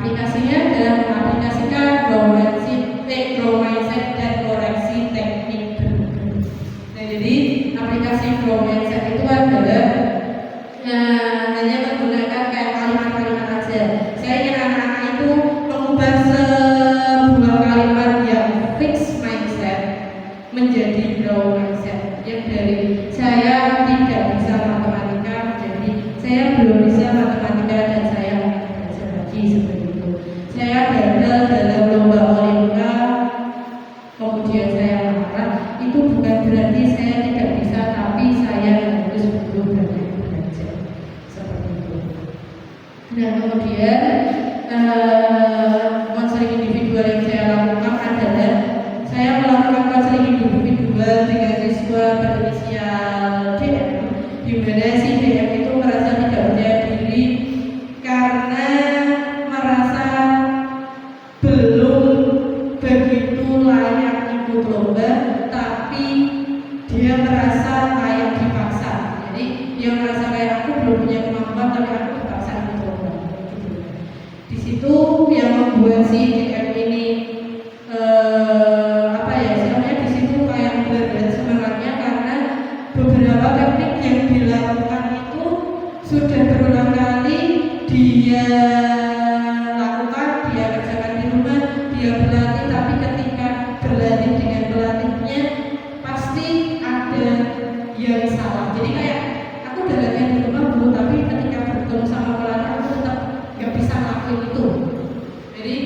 [SPEAKER 1] Aplikasinya adalah mengaplikasikan grow mindset dan koreksi teknik berikut. Nah, jadi aplikasi grow mindset itu adalah hanya menggunakan kayak kalimat-kalimat aja. Saya ingin anak-anak itu mengubah sebuah kalimat yang fix mindset menjadi grow mindset, yang dari saya tidak bisa matematika menjadi saya belum bisa matematika dan saya belajar lagi, seperti itu. Saya gagal dalam lomba olimpiade kemudian saya marah, itu bukan berarti saya tidak bisa, tapi saya harus butuh banyak belajar, seperti itu. Nah, kemudian konseling individual yang saya lakukan adalah saya melakukan konseling individual dengan siswa berinisial DM, di mana si DM itu merasa tidak percaya diri karena merasa belum begitu layak ikut lomba, tapi dia merasa kayak dipaksa. Jadi dia merasa kayak aku belum punya kemampuan tapi aku dipaksa ikut lomba. Di situ yang membuat si DM ini di situ kayak berat semangatnya karena beberapa teknik yang dilakukan itu sudah berulang kali dia lakukan, dia kerjakan di rumah, dia berlatih, tapi ketika berlatih dengan pelatihnya pasti ada yang salah. Jadi kayak aku udah latihan di rumah dulu, tapi ketika bertemu sama pelatih aku tetap gak bisa ngelakuin itu. Jadi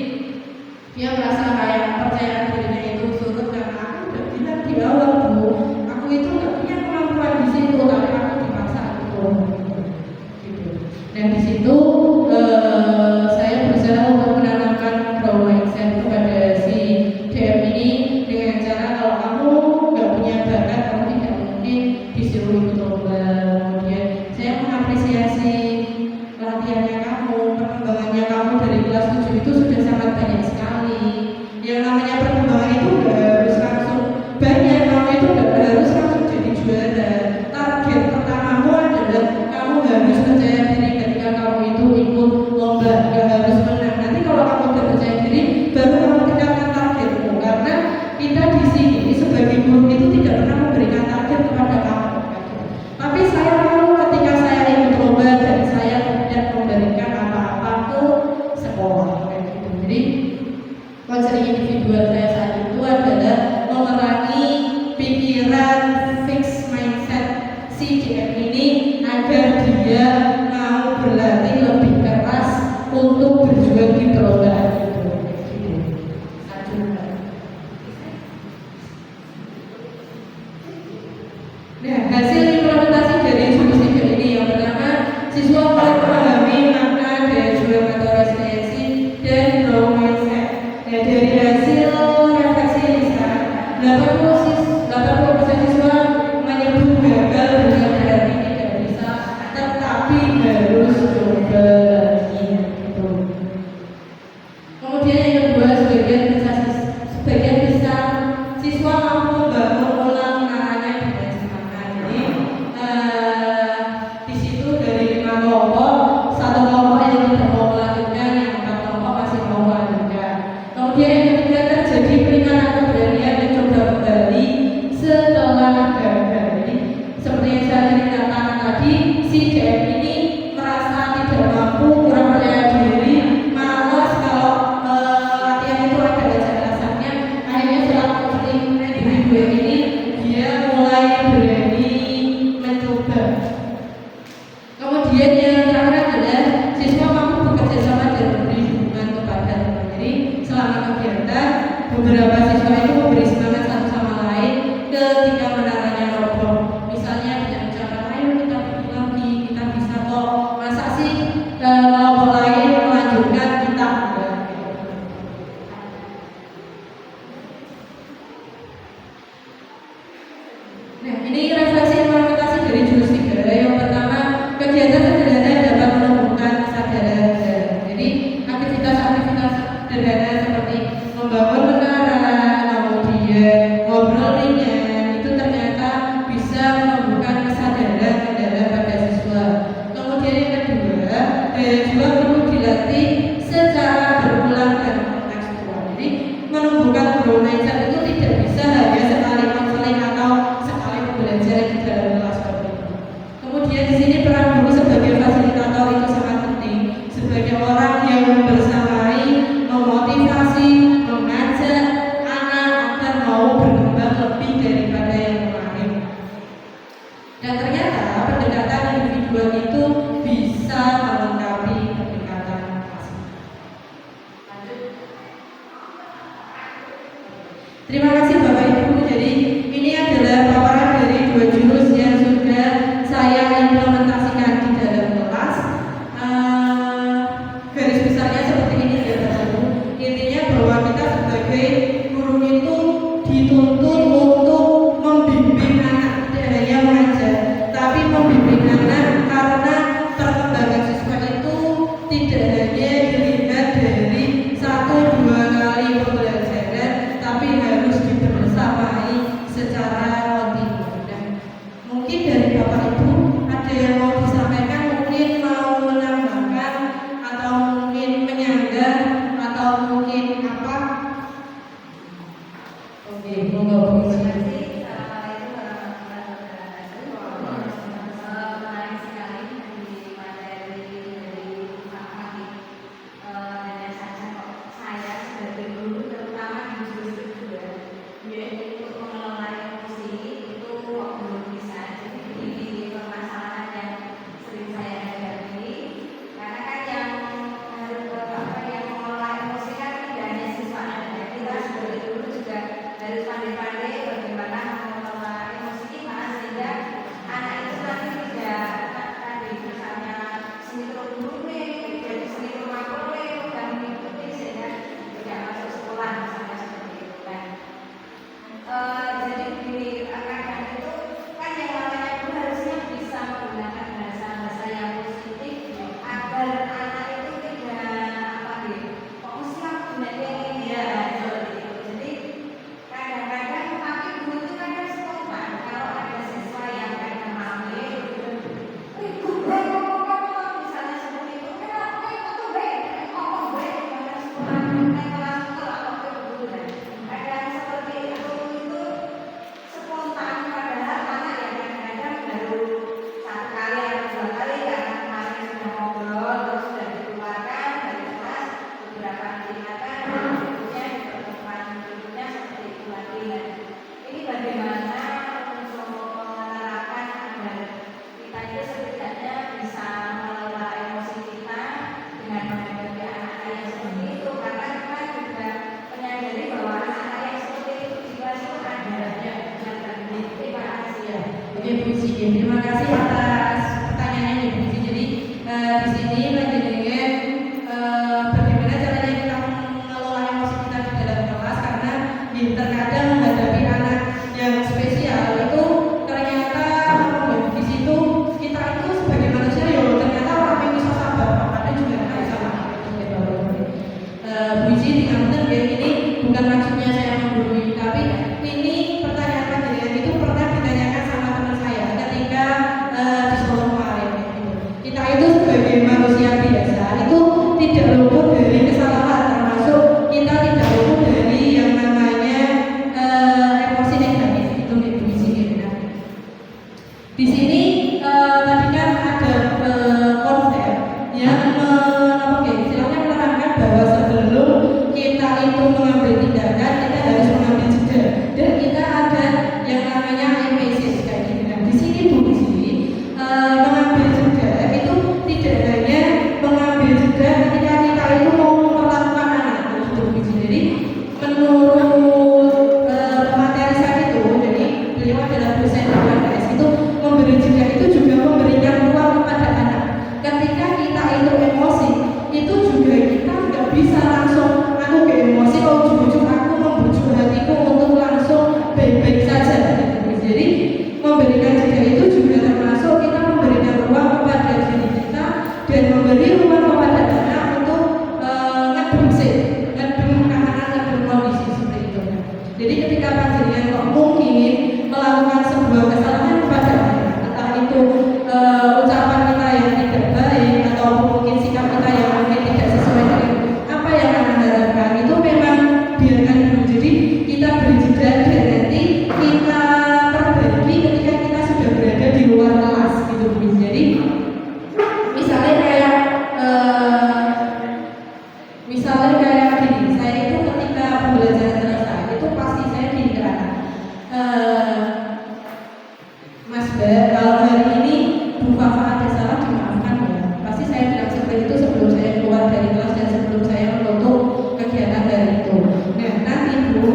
[SPEAKER 1] dia merasa kayak percaya dirinya itu surut karena aku udah bilang di awal Bu, aku itu gak punya kemampuan di situ, tapi aku dipaksa gitu. Dan di situ saya berusaha untuk menanamkan grow mindset kepada si DM ini dengan cara kalau kamu gak punya bakat, kamu tidak mungkin disuruh ikut lomba. Kemudian saya mengapresiasi latihannya kamu, perkembangannya kamu dari kelas 7 itu sudah sangat banyak sekali. Yang namanya perkembangan itu gak harus langsung banyak, kamu itu gak harus langsung jadi juara. Target pertamamu adalah kamu harus percaya diri ketika kamu itu ikut lomba, gak harus menang. Nanti kalau kamu udah percaya diri, baru kamu tingkatkan targetmu. Karena kita di sini sebagai guru itu tidak pernah memberikan target kepada kamu. Tapi saya mau ketika saya ikut lomba dan saya tidak memberikan apa-apa ke sekolah. Jadi konseling individual saya saat itu adalah memerangi pikiran fix mindset si DM ini agar dia mau berlatih lebih keras untuk berjuang di perlombaan itu. Nah, hasil implementasi dari jurus 3 ini yang pertama, siswa mulai memahami makna dari jual atau resiliensi dan grow mindset. Nah, dari hasil refleksi lisan, 80% siswa menyebut gagal bukan berarti tidak bisa, tetapi harus coba lagi. Kemudian yang kedua, sebagian besar siswa mampu membangun ulang naranya dengan semangat. Jadi di situ dari 5 kelompok, 1 kelompok yang tidak mau melanjutkan, yang 4 kelompok masih mau melanjutkan. Kemudian yang ketiga, terjadi peningkatan keberanian mencoba kembali setelah gagal. Jadi seperti yang saya ceritakan tadi, si DM ini merasa tidak mampu, kurang percaya diri, malas kalau latihan itu ada kejelasannya. Akhirnya setelah konseling individual ini dia mulai berani mencoba. Kemudian yang terakhir adalah siswa mampu bekerja sama dan memberi dukungan kepada teman. Jadi selama kegiatan beberapa siswa itu memberi semangat satu sama lain ketika menaranya roboh. Misalnya dengan ucapan ayo kita bikin lagi, kita bisa kok. Masa sih kelompok lain melanjutkan kita enggak? Nah, ini refleksi implementasi dari jurus 3. Yang pertama, kegiatan sederhana dapat menumbuhkan kesadaran. Jadi aktivitas-aktivitas sederhana seperti membangun menara, kemudian ngobrol ringan, itu ternyata bisa menumbuhkan kesadaran mendalam pada siswa. Kemudian yang kedua, daya juang perlu dilatih secara Terima kasih Bapak Ibu. Jadi ini adalah paparan dari 2 jurus yang sudah saya implementasikan di dalam kelas. Garis besarnya seperti ini ya Bapak Ibu. Intinya bahwa kita sebagai guru itu dituntut untuk membimbing anak, tidak hanya mengajar, tapi membimbing anak karena perkembangan siswa itu tidak hanya dilihat dari 1-2 kali pembelajaran, tapi harus dibersamai secara kontinu. Dan mungkin dari Bapak Ibu ada yang mau disampaikan, mungkin mau menambahkan atau mungkin menyanggah atau mungkin apa? Oke, monggo Bu. Terima kasih atas pertanyaannya Bu Cici. Jadi di sini lagi dengan bagaimana caranya kita mengelola emosi kita di dalam kelas, karena terkadang menghadapi anak yang spesial itu ternyata di situ kita itu sebagai manusia ya ternyata orang yang bisa sabar, makanya juga nggak bisa Bu Cici dikanten ya, ini bukan maksudnya saya menggurui, tapi ini pertanyaan panjenengan itu pernah ditanyakan sama teman saya ketika di Solo kemarin gitu. Kita itu sebagai manusia biasa itu tidak luput dari kesalahan, termasuk kita tidak luput dari yang namanya emosi negatif itu di sini. Di sini tadi kan ada konsep yang istilahnya menerangkan bahwa sebelum kita itu mengambil tindakan kita harus mengambil jeda, dan kita ada yang namanya emesis kayak gini. Nah di sini Bu, di sini mengambil jeda itu tidak hanya mengambil jeda ketika kita itu mau memperlakukan anak gitu Bu. Jadi menurut materi saya itu, jadi beliau adalah dosen di UNS, itu memberi jeda itu juga memberikan ruang kepada anak. Ketika kita itu emosi, itu juga kita nggak bisa langsung aku ke emosi, kalau ujung-ujung aku membujuk hatiku untuk langsung baik-baik saja gitu. Jadi memberikan jeda itu juga termasuk kita memberikan ruang kepada diri kita dan memberi ruang kepada anak untuk ngedem kahanan, ngedem kondisi seperti itu. Jadi ketika panjenengan kok mungkin melakukan sebuah kesalahan kepada anak, entah itu ucapan kita yang tidak baik atau mungkin sikap kita yang mungkin tidak sesuai dengan apa yang anak harapkan, itu memang biarkan dulu. Jadi kita beri jeda dan nanti kita perbaiki ketika kita sudah berada di luar kelas gitu Bu. Jadi misalnya kayak gini, saya itu ketika pembelajaran selesai itu pasti saya gini ke anak, Mas Ba, kalau hari ini Bu Fafa ada salah dimaafkan ya. Pasti saya bilang seperti itu sebelum saya keluar dari kelas dan sebelum saya menutup kegiatan hari itu. Nah nanti Bu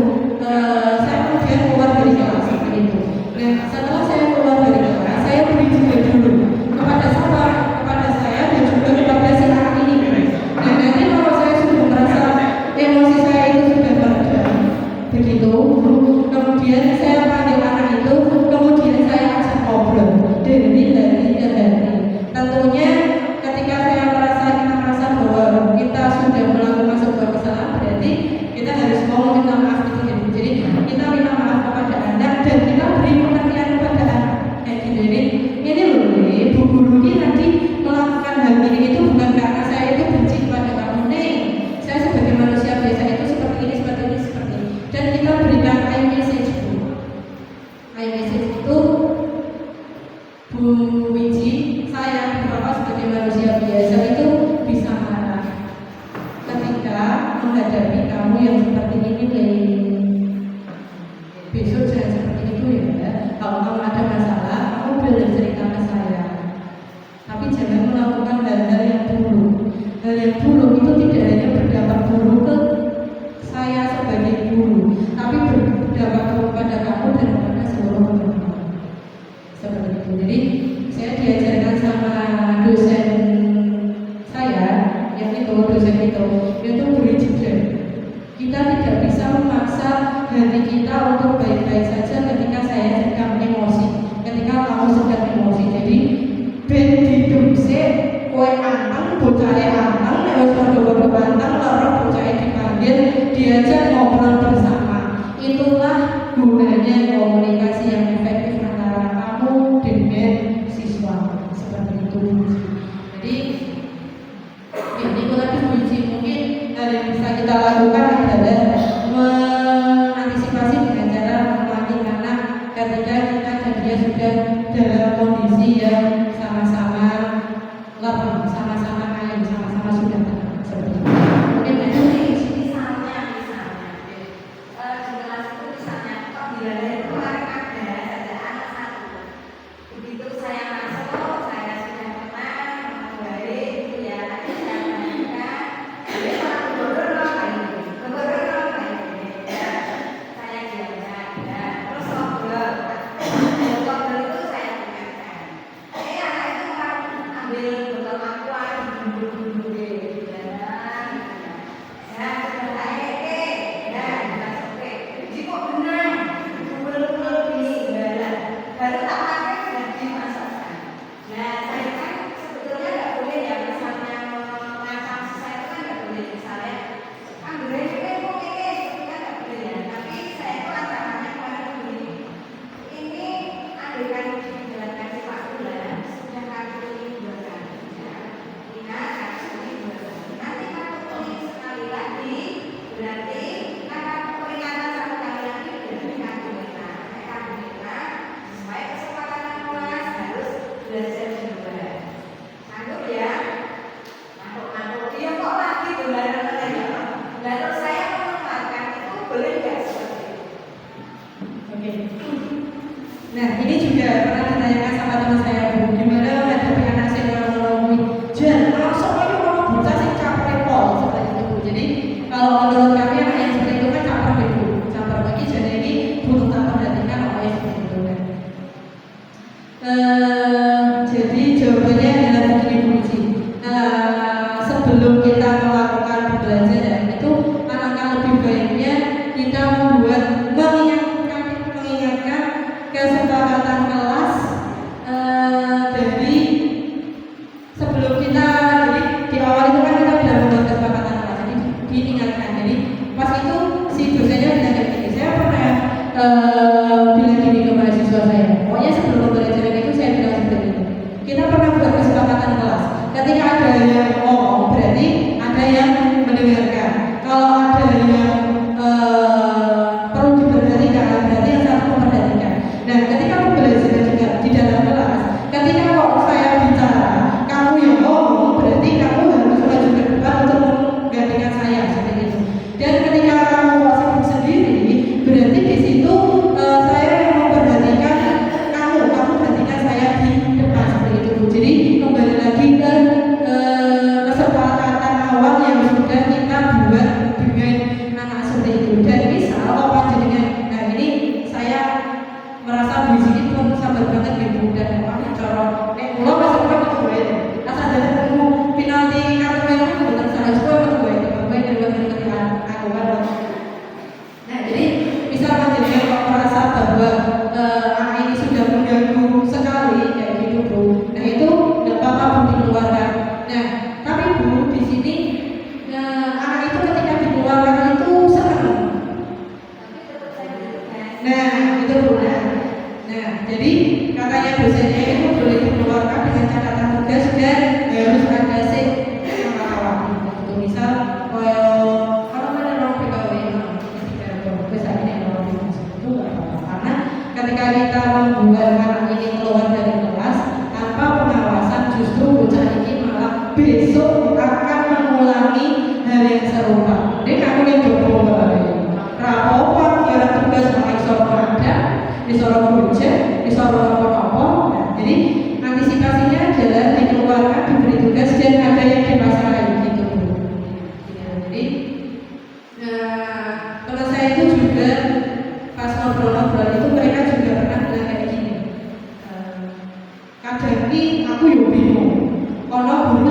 [SPEAKER 1] menghadapi kamu yang seperti ini, besok jangan seperti itu ya. Kalau kamu ada masalah, kamu boleh cerita ke saya. Tapi jangan melakukan hal-hal yang buruk. Hal yang buruk itu tidak hanya berdampak buruk ke saya sebagai guru, tapi berdampak buruk pada kamu dan pada seluruh teman-teman. Seperti itu. Jadi saya diajarkan sama dosen saya, yang itu dosen itu beri jeda. Kita tidak bisa memaksa hati kita untuk baik-baik saja ketika saya sedang emosi, ketika kamu sedang emosi. Jadi ben didumse kowe anteng, bocahe anteng, nek wis padha-padha anteng, lara bocahe dipanggil, diajak ngobrol bersama. Itulah gunanya komunikasi yang efektif antara kamu dengan siswa. Seperti itu. Jadi ini tadi kunci mungkin hal yang bisa kita lakukan adalah mengantisipasi dengan cara melatih anak ketika kita dan dia sudah dalam kondisi yang sama-sama lapar, sama-sama kaya, sama-sama sudah seperti itu. Mungkin
[SPEAKER 2] misalnya jelas itu misalnya apabila dari kemarin ada anak satu, begitu saya masuk, saya sudah kenal, baik itu ya, tadi saya menanyakan, dia malah beberapa kali, ya, saya diamkan, ya, terus ngobrol itu saya ingatkan, anak itu malah ambil botol aqua dibunduk-bunduk gitu ya. Ya, sudah tak ya, jelas oke. Jadi kok benar, betul-betul di segala. Baru tak pakai sudah dimasukkan. Nah, saya kan sebetulnya nggak boleh ya, misalnya mengacam saya itu kan nggak boleh. Misalnya, ambil aja kan kok ini, itu kan nggak boleh ya. Tapi saya itu antaranya kemarin begini. Ini adegan dijalankan di Pak Bulan, sudah kali ini 2 kali. Ya. Ingat, kali ini 2 kali. Nanti kalau tulis sekali lagi, berarti akan peringatan 1 kali lagi berarti kartu merah supaya kesempatan yang kelas harus belajar juga. Sanggup ya? Ngantuk-ngantuk dia kok lagi dolar-dolar ya? Lalu saya menempatkan itu boleh nggak seperti itu?
[SPEAKER 1] Oke. Nah, ini juga pernah ditanyakan sama teman saya, Bu, gimana menghadapi anak saya yang ngomongin jan, masuk aja orang bocah sing caper pol seperti itu, Bu. Jadi kalau menurut kami anak yang seperti itu kan caper itu, caper lagi, jadi ini butuh tak perhatikan apa yang seperti itu kan. Jadi jawabannya adalah begini, Bu Uci. Sebelum kita melakukan pembelajaran itu, alangkah lebih baiknya kita mengingatkan kesepakatan kelas dari sebelum kita, jadi di awal itu kan kita sudah membuat kesepakatan kelas, jadi diingatkan. Jadi pas itu si dosennya bilang kayak gini, saya pernah bilang gini ke mahasiswa saya, pokoknya sebelum pembelajaran itu saya bilang seperti itu, kita pernah buat kesepakatan kelas, ketika ada yang ngomong berarti ada yang mendengarkan, kalau ada yang perlu diperhatikan berarti yang satu memperhatikan. Nah, ketika pembelajaran juga di dalam kelas, ketika kok saya bicara, kamu yang ngomong, berarti kamu harus maju ke depan untuk menggantikan saya seperti itu. Dan ketika kamu kok sibuk sendiri, berarti di situ saya yang memperhatikan kamu perhatikan saya di depan seperti itu. Jadi kembali lagi ke kesepakatan awal yang sudah kita buat dengan anak seperti itu. Dan misal apa jenengan, nah ini saya merasa di sini pun sabar banget gitu, dan apa cara nek kula pas kok kowe asal dari ketemu penalti kartu merah itu betul saya semua kowe ketika aku kan. Nah, jadi misalkan jenengan kok merasa bahwa anak ini sudah mengganggu sekali kayak gitu, Bu. Nah, itu enggak apa-apa Bu dikeluarkan. Nah, tapi Bu di sini anak itu ketika dikeluarkan itu senang. Nah, itu Bu. Nah, jadi katanya dosennya itu boleh dikeluarkan dengan catatan tugas dan harus ada sih sama kawan. Gitu. Misal kalau mana orang PKW bisa ini orang bisnis itu nggak apa-apa, karena ketika kita membuat anak ini keluar dari kelas tanpa pengawasan, justru bocah ini malah besok akan mengulangi hal yang serupa. Jadi juga pas ngobrol-ngobrol itu mereka juga pernah bilang kayak gini, kadang ini aku yo bingung, kalau guru